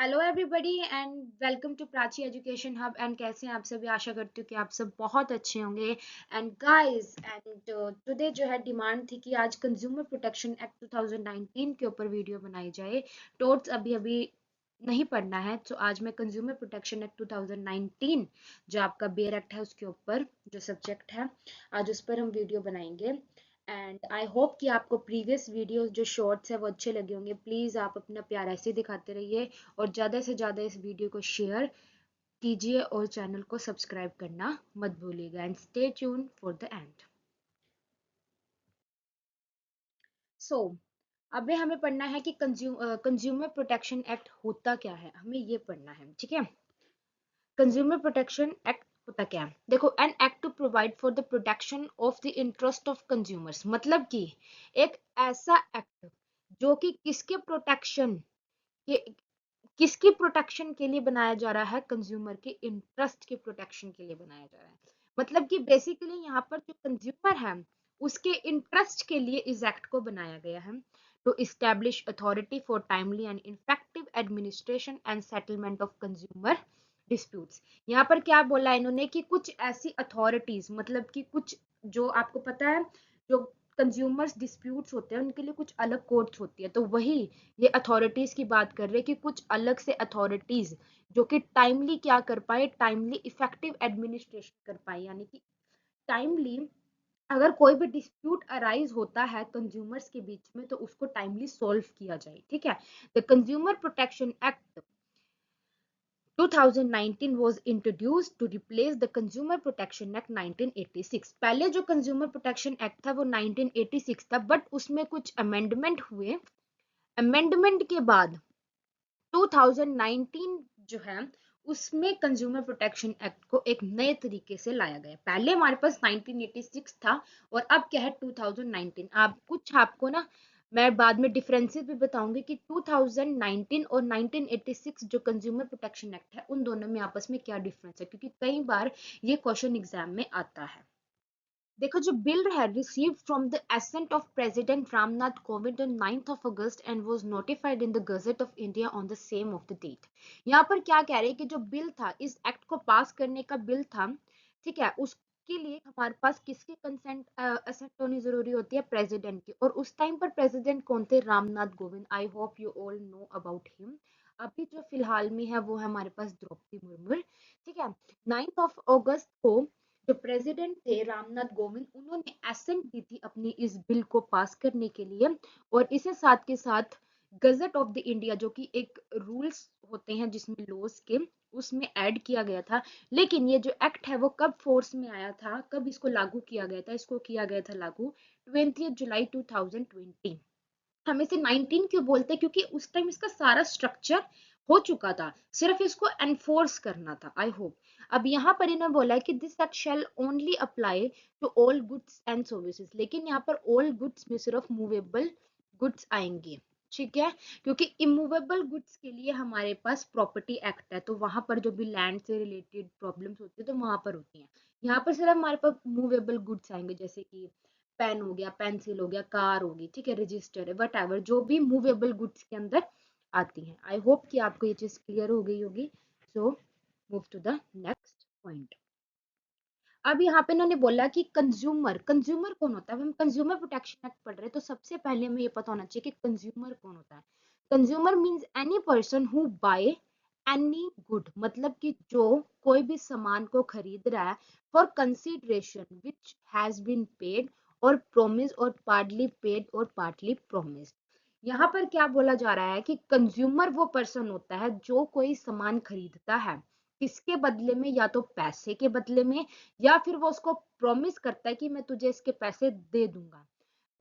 Hello everybody and welcome to Prachi education hub. And कैसे हैं आप सभी? आशा करती हूँ कि आप सब बहुत अच्छे होंगे। एंड गाइस एंड टुडे जो है डिमांड थी कि आज कंज्यूमर प्रोटेक्शन एक्ट 2019 के ऊपर वीडियो बनाई जाए। टोट्स अभी अभी नहीं पढ़ना है, तो आज मैं कंज्यूमर प्रोटेक्शन एक्ट 2019 जो आपका बेयर एक्ट है उसके ऊपर जो सब्जेक्ट है आज उस पर हम वीडियो बनाएंगे। एंड आई होप कि आपको प्रीवियस वीडियो जो शॉर्ट्स है वो अच्छे लगे होंगे। प्लीज़ आप अपना प्यार ऐसे दिखाते रहिए और ज़्यादा से ज़्यादा इस वीडियो को शेयर कीजिए और चैनल को सब्सक्राइब करना मत भूलिएगा। And stay tune for the end. So अभी हमें पढ़ना है कि कंज्यूमर प्रोटेक्शन एक्ट होता क्या है, हमें ये पढ़ना है, ठीक है। कंज्यूमर प्रोटेक्शन एक्ट होता क्या है? देखो, an act to provide for the protection of the interest of consumers, मतलब कि एक ऐसा एक्ट जो कि किसकी प्रोटेक्शन के लिए बनाया जा रहा है? कंज्यूमर के इंटरेस्ट के प्रोटेक्शन के लिए बनाया जा रहा है। मतलब कि बेसिकली यहाँ पर जो कंज्यूमर है उसके इंटरेस्ट के लिए इस एक्ट को बनाया गया है। To establish authority for timely and effective administration and settlement of consumer disputes. यहाँ पर क्या बोला इन्होंने कि कुछ ऐसी अथॉरिटीज, मतलब कि कुछ जो आपको पता है जो कंज्यूमर्स डिस्प्यूट्स होते हैं उनके लिए कुछ अलग कोर्ट्स होती है, तो वही ये अथॉरिटीज की बात कर रहे हैं कि कुछ अलग से अथॉरिटीज जो कि टाइमली क्या कर पाए, टाइमली इफेक्टिव एडमिनिस्ट्रेशन कर पाए, यानी कि टाइमली अगर कोई भी डिस्प्यूट अराइज होता है कंज्यूमर्स के बीच में तो उसको टाइमली सॉल्व किया जाए, ठीक है। The consumer protection act 2019 was introduced to replace the Consumer Protection Act 1986। पहले जो कंज्यूमर प्रोटेक्शन एक्ट था वो 1986 था, बट उसमें कुछ अमेंडमेंट हुए। अमेंडमेंट के बाद 2019 जो है उसमें कंज्यूमर प्रोटेक्शन एक्ट को एक नए तरीके से लाया गया। पहले हमारे पास 1986 था और अब क्या है 2019। आप कुछ आपको ना मैं बाद में डिफरेंसेस भी बताऊंगी कि 2019 और 1986 जो कंज्यूमर प्रोटेक्शन एक्ट है उन दोनों में आपस में क्या डिफरेंस है, क्योंकि कई बार ये क्वेश्चन एग्जाम में आता है। देखो, जो बिल है received from the assent of president Ramnath Kovind on 9th of August and was notified in the gazette of India on the same of the date. यहाँ पर क्या कह रहे हैं कि जो बिल था, इस एक्ट को पास करने का बिल था, ठीक है, उसके लिए हमारे पास किसकी कंसेंट असेंट होनी जरूरी होती है? प्रेसिडेंट की। और उस टाइम पर प्रेसिडेंट कौन थे? Ramnath Kovind. I hope you all know about him. अभी जो फिलहाल में है वो है हमारे पास द्रौपदी मुर्मू, ठीक है। 9th ऑफ अगस्त को जो प्रेसिडेंट थे रामनाथ कोविंद, उन्होंने एसेंट दी थी अपनी इस बिल को पास करने के लिए। और इसे साथ के साथ गजट ऑफ द इंडिया जो कि एक रूल्स होते हैं जिसमें लॉज के, उसमें ऐड किया गया था। लेकिन ये जो एक्ट है वो कब फोर्स में आया था, कब इसको लागू किया गया था? इसको किया गया था लागू 20 जुलाई 2020। हम इसे 19 क्यों बोलते हैं? क्योंकि उस टाइम इसका सारा स्ट्रक्चर हो चुका था, सिर्फ इसको एनफोर्स करना था। आई होप अब यहाँ पर इन्होंने बोला है कि this act shall only apply to all goods and services, लेकिन यहाँ पर ऑल गुड्स में सिर्फ मूवेबल गुड्स आएंगे, ठीक है। क्योंकि इमूवेबल गुड्स के लिए हमारे पास प्रॉपर्टी एक्ट है, तो वहां पर जो भी लैंड से रिलेटेड प्रॉब्लम्स होती है तो वहां पर होती हैं। यहाँ पर सिर्फ हमारे पास मूवेबल गुड्स आएंगे, जैसे कि पेन हो गया, पेंसिल हो गया, कार होगी, ठीक है, रजिस्टर है, वट एवर जो भी मूवेबल गुड्स के अंदर आती हैं। आई होप कि आपको ये चीज क्लियर हो गई होगी। So move to the next point. अब यहाँ पे इन्होंने बोला कि कंज्यूमर कंज्यूमर कौन होता है? हम कंज्यूमर प्रोटेक्शन एक्ट पढ़ रहे हैं तो सबसे पहले हमें ये पता होना चाहिए कि कंज्यूमर कौन होता है। Consumer means any person who by any good, मतलब कि जो कोई भी सामान को खरीद रहा है for consideration which has been paid और प्रोमिस और पार्टली पेड और पार्टली प्रोमिस। यहाँ पर क्या बोला जा रहा है कि कंज्यूमर वो पर्सन होता है जो कोई सामान खरीदता है, किसके बदले में? या तो पैसे के बदले में, या फिर वो उसको प्रॉमिस करता है कि मैं तुझे इसके पैसे दे दूंगा।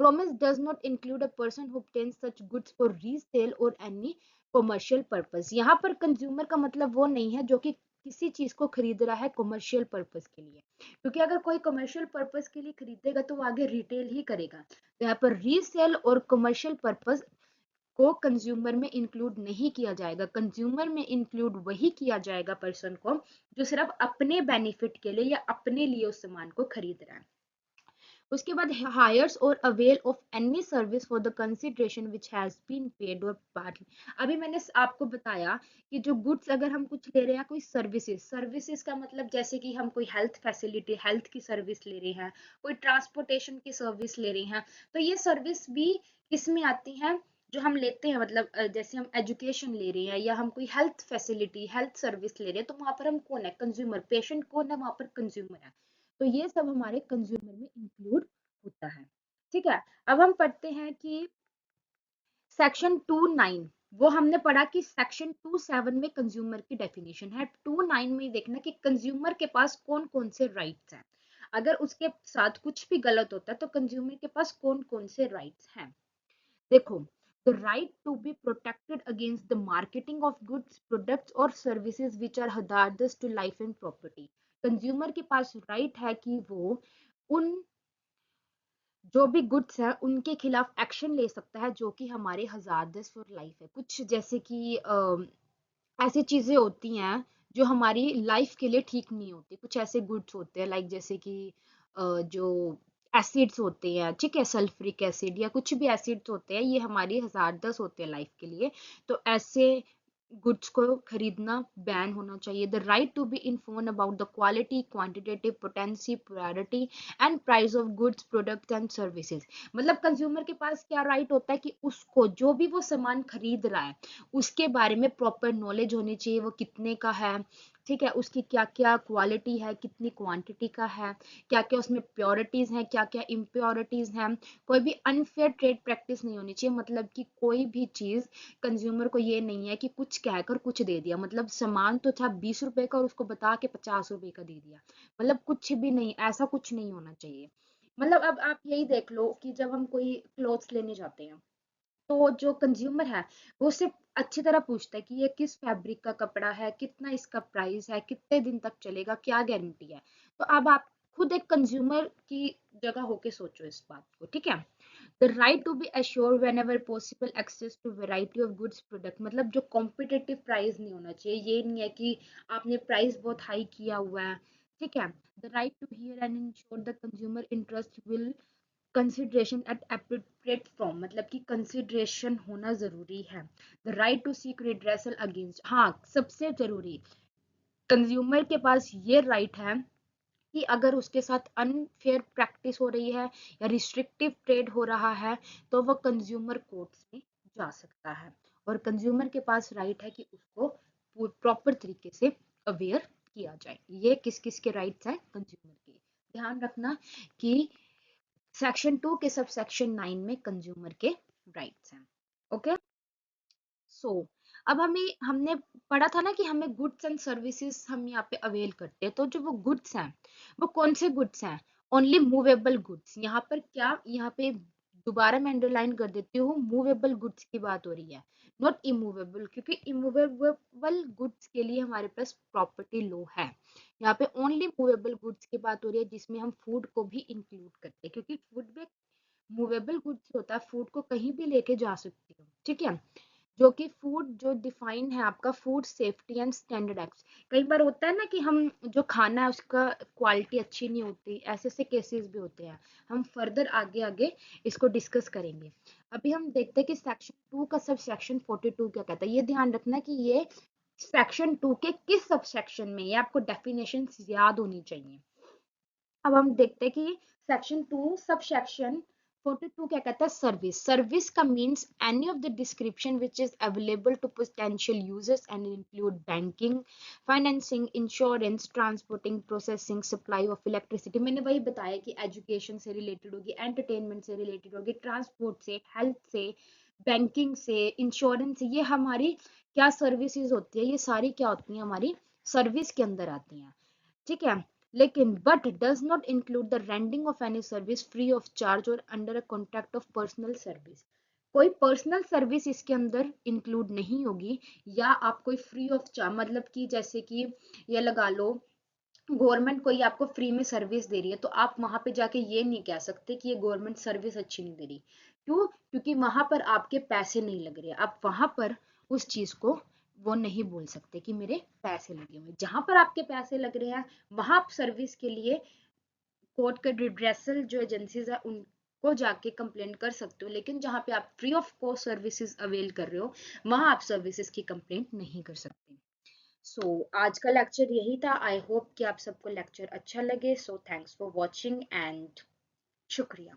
Promise does not include a person who obtains such goods for resale or any commercial purpose। यहाँ पर कंज्यूमर का मतलब वो नहीं है जो कि किसी चीज को खरीद रहा है कमर्शियल पर्पस के लिए, क्योंकि अगर कोई कमर्शियल पर्पस के लिए खरीदेगा तो वो आगे रिटेल ही करेगा। तो यहाँ पर रीसेल और कमर्शियल पर्पस को कंज्यूमर में इंक्लूड नहीं किया जाएगा। कंज्यूमर में इंक्लूड वही किया जाएगा पर्सन को जो सिर्फ अपने बेनिफिट के लिए या अपने लिए उस सामान को खरीद रहा है। उसके बाद हायर्स और avail of any service for the consideration which has been paid और पार्टली। अभी मैंने आपको बताया कि जो गुड्स अगर हम कुछ ले रहे हैं, कोई सर्विसेज, सर्विसेज का मतलब जैसे कि हम कोई हेल्थ फैसिलिटी, हेल्थ की सर्विस ले रहे हैं, कोई ट्रांसपोर्टेशन की सर्विस ले रहे हैं, तो ये सर्विस भी किस में आती हैं, जो हम लेते हैं, मतलब जैसे हम एजुकेशन ले रहे हैं या हम कोई हेल्थ फैसिलिटी, हेल्थ सर्विस ले रहे हैं, तो वहां पर हम कौन है, कंज्यूमर, पेशेंट कौन है वहां पर, कंज्यूमर है। तो ये सब हमारे कंज्यूमर में इंक्लूड होता है। ठीक है, अब हम पढ़ते हैं कि सेक्शन 2(9), वो हमने पढ़ा कि सेक्शन 2(7) में कंज्यूमर की डेफिनेशन है, 2(9) में देखना कि कंज्यूमर के पास कौन कौन से राइट्स हैं, अगर उसके साथ कुछ भी गलत होता है तो कंज्यूमर के पास कौन कौन से राइट्स हैं। देखो, the right to be protected against the marketing of goods, products or services which are hazardous to life and property। Consumer के पास राइट है कि वो उन जो भी गुड्स है उनके खिलाफ एक्शन ले सकता है जो कि हमारे हजारदस फॉर लाइफ है। कुछ जैसे कि ऐसी चीजें होती हैं जो हमारी लाइफ के लिए ठीक नहीं होती, कुछ ऐसे गुड्स होते हैं लाइक जैसे कि जो एसिड्स होते हैं, ठीक है, सल्फ्रिक एसिड या कुछ भी एसिड्स होते हैं, ये हमारी हजारदस होते हैं लाइफ के लिए, तो ऐसे गुड्स को खरीदना बैन होना चाहिए। The right to be inform about the quality, quantitative, potency, priority and price of goods, product and services. मतलब कंज्यूमर के पास क्या राइट होता है कि उसको जो भी वो सामान खरीद रहा है उसके बारे में प्रॉपर नॉलेज होनी चाहिए, वो कितने का है, ठीक है, उसकी क्या क्या क्वालिटी है, कितनी क्वांटिटी का है, क्या क्या उसमें प्योरिटीज हैं, क्या क्या इम्प्योरिटीज हैं, कोई भी अनफेयर ट्रेड प्रैक्टिस नहीं होनी चाहिए। मतलब कि कोई भी चीज कंज्यूमर को ये नहीं है कि कुछ कहकर कुछ दे दिया, मतलब सामान तो था 20 रुपए का और उसको बता के 50 रुपए का दे दिया, मतलब कुछ भी नहीं, ऐसा कुछ नहीं होना चाहिए। मतलब अब आप यही देख लो कि जब हम कोई क्लोथ्स लेने जाते हैं तो जो कंज्यूमर है वो उससे अच्छी तरह पूछता है कि ये किस फैब्रिक का कपड़ा है, कितना इसका प्राइस है, कितने दिन तक चलेगा, क्या गारंटी है। तो अब आप खुद एक कंज्यूमर की जगह होके सोचो इस बात को, ठीक है। The right to be assured whenever possible access to variety of goods product, मतलब जो कॉम्पिटिटिव प्राइस नहीं होना चाहिए, ये नहीं है कि आपने प्राइस बहुत हाई किया हुआ है, ठीक है। The right to hear and ensure the consumer interest will consideration at appropriate form, मतलब कि कंसिडरेशन होना जरूरी है। The right to seek redressal against, हाँ सबसे जरूरी, कंज्यूमर के पास ये राइट है कि अगर उसके साथ अनफेयर प्रैक्टिस हो रही है या रिस्ट्रिक्टिव ट्रेड हो रहा है तो वह कंज्यूमर कोर्ट्स में जा सकता है, और कंज्यूमर के पास राइट है कि उसको प्रॉपर तरीके से अवेयर किया जाए। ये किस किस के राइट्स हैं, कंज्यूमर के। ध्यान रखना कि सेक्शन 2 के सब सेक्शन 9 में कंज्यूमर के राइट्स हैं। ओके, सो अब हमने पढ़ा था ना कि हमें गुड्स एंड सर्विसेज हम यहाँ पे अवेल करते हैं, तो जो वो गुड्स हैं वो कौन से गुड्स हैं, ओनली मूवेबल गुड्स। यहाँ पर क्या, यहाँ पे दोबारा मैं अंडरलाइन कर देती हूँ, मूवेबल गुड्स की बात हो रही है, नॉट इमूवेबल, क्योंकि इमूवेबल गुड्स के लिए हमारे पास प्रॉपर्टी लॉ है। यहाँ पे ओनली मूवेबल गुड्स की बात हो रही है जिसमें हम फूड को भी इंक्लूड करते हैं, क्योंकि फूड में मूवेबल गुड्स होता है, फूड को कहीं भी लेके जा सकती हो, ठीक है। जो कि फूड जो डिफाइन है आपका food safety and standard act. कई बार होता है ना कि हम जो खाना है उसका क्वालिटी अच्छी नहीं होती, ऐसे ऐसे केसेस भी होते हैं, हम फर्दर आगे आगे इसको डिस्कस करेंगे। अभी हम देखते हैं कि सेक्शन 2 का सब सेक्शन 42 क्या कहता है। ये ध्यान रखना कि ये सेक्शन 2 के किस सब सेक्शन में, ये आपको डेफिनेशन याद होनी चाहिए। अब हम देखते हैं कि सेक्शन 2 सब सेक्शन 42 क्या कहता है, सर्विस। सर्विस का means any of the description which is available to potential users and include banking, financing, insurance, transporting, processing, supply of electricity. मैंने वही बताया कि एजुकेशन से रिलेटेड होगी, एंटरटेनमेंट से रिलेटेड होगी, ट्रांसपोर्ट से, हेल्थ से, बैंकिंग से, इंश्योरेंस से, ये हमारी क्या सर्विसेज होती है, ये सारी क्या होती है, हमारी सर्विस के अंदर आती हैं, ठीक है। लेकिन but does not include the rendering of any service free of charge और under a contract of personal service. कोई पर्सनल सर्विस इसके अंदर इंक्लूड नहीं होगी, या आप कोई फ्री ऑफ चार्ज, मतलब कि जैसे कि ये लगा लो गवर्नमेंट कोई आपको फ्री में सर्विस दे रही है, तो आप वहां पे जाके ये नहीं कह सकते कि ये गवर्नमेंट सर्विस अच्छी नहीं दे रही। क्यों? क्योंकि वहां पर आपके पैसे नहीं लग रहे, आप वहां पर उस चीज को वो नहीं बोल सकते कि मेरे पैसे लगे हुए। जहां पर आपके पैसे लग रहे हैं वहां आप सर्विस के लिए कोर्ट के रिड्रेसल जो एजेंसीज है उनको जाके कंप्लेन कर सकते हो, लेकिन जहाँ पे आप free of cost services avail कर रहे हो वहां आप सर्विसेज की कंप्लेंट नहीं कर सकते। सो आज का लेक्चर यही था। आई होप कि आप सबको लेक्चर अच्छा लगे। So thanks for watching and शुक्रिया।